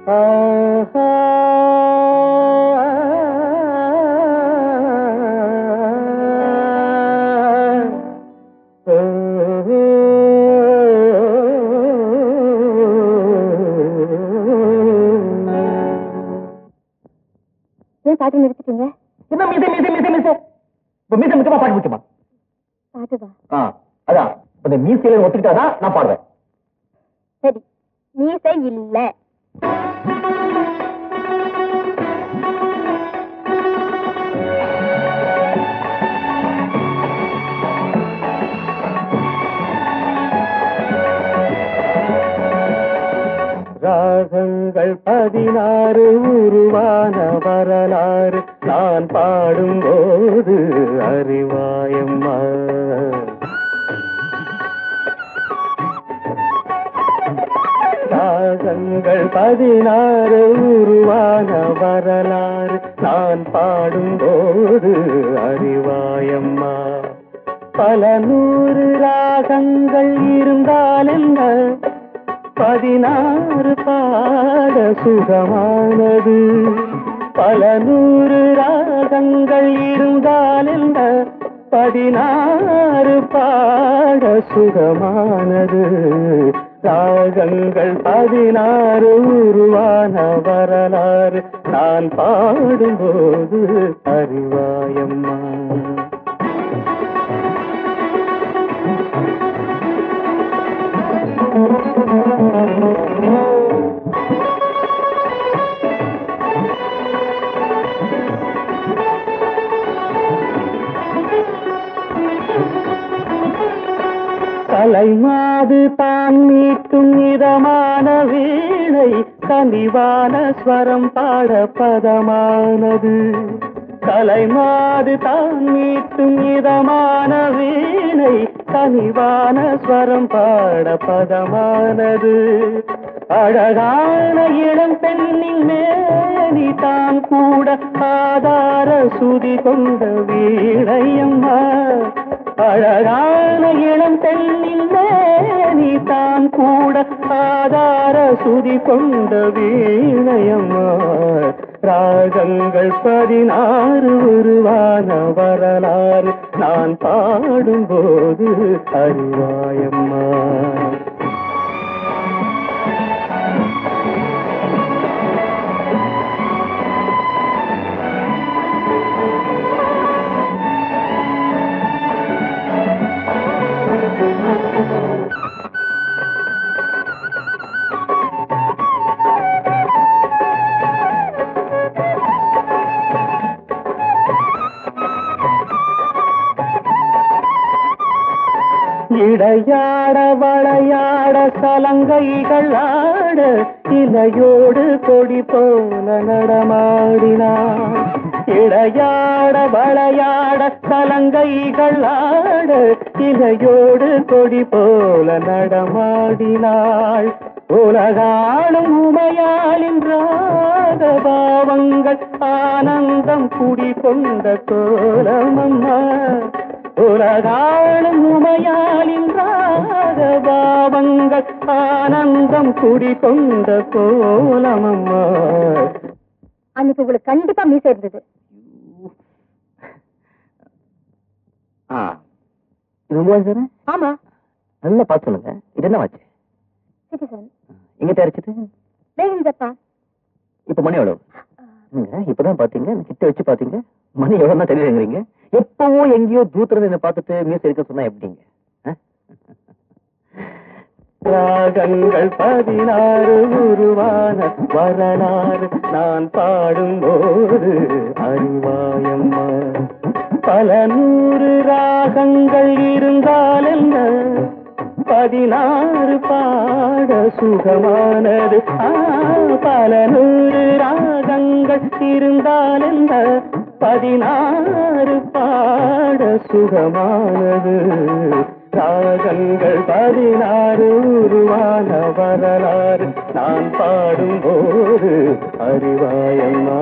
ஏன் பாட்டு நிறுத்திட்டீங்க? மிதமா பாட்டு முக்கியமா? பாட்டுதான். அதான் அந்த மீசையில ஒத்துக்கிட்டாதான் நான் பாடுவேன். சரி, மீசை இல்ல. ராகங்கள் 16 உருவான வரலாறு நான் பாடும்போது அறிவாயம்மா. ராகங்கள் 16 உருவான வரலாறு நான் பாடும்போது அறிவாயம்மா. பல 100 ராகங்கள் இருந்தால் என்ன, 16 பாட சுகமானது. பல 100 ராகங்கள் இருந்தால் என்ன, 16 பாட சுகமானது. ராகங்கள் 16 உருவான வரலாறு நான் பாடும்போது அறிவாயம்மா. கலைமாது தான் மீட்டும் இதமான வீணை கனிவான ஸ்வரம் பாட பதமானது. கலைமாது தான் மீட்டும் இதமான வீணை கனிவான ஸ்வரம் பாட பதமானது. அழகான இளம் பெண்ணின் மேனி தான் கூட ஆதார சுதி கொண்ட வீணையம்மா. அழகான இளம் பெண்ணின் மேனி தான் கூட ஆதார சுதி கொண்ட வீணையம்மா. ராகங்கள் 16 உருவான வரலாறு நான் பாடும்போது அறிவாயம்மா. இடையாட வளையாட சலங்கைகள் ஆட இலையோடு கொடி போல நடமாடினார். இடையாட வளையாட சலங்கைகள் ஆட இலையோடு கொடி போல நடமாடினாள். உலகாளும் உமையாளின் ராகபாவங்கள் ஆனந்தம் குடிகொண்ட கோலமம்மா. உலகாளும் உமையாளின் ராகபாவங்கள் ஆனந்தம் குடிகொண்ட கோலமம்மா. அன்னைக்கு உங்களுக்கு கண்டிப்பா மீசை இருந்தது. ஆமா, நல்லா பார்த்து சொல்லுங்க. இது என்ன வாட்ச்? சிட்டிசன். எங்க தயாரிச்சது? வேகன்ஜப்பா. இப்ப மணி எவ்வளவு? இப்பதான் பாத்தீங்க, கிட்ட வச்சு பாத்தீங்க, மணி எவ்வளவு தெரியுங்கிறீங்க. எப்பவோ எங்கேயோ தூத்துறது என்ன பார்த்துட்டு மியூசிக் இருக்க சொன்னா எப்படிங்க? ராகங்கள் 16 உருவான வரலாறு நான் பாடும்போது அறிவாயம்மா. பல 100 ராகங்கள் இருந்தால் என்ன, 16 பாட சுகமானது. பல 100 ராகங்கள் இருந்தால் என்ன, 16 பாட சுகமானது. ராகங்கள் 16 உருவான வரலாறு நான் பாடும்போது அறிவாயம்மா.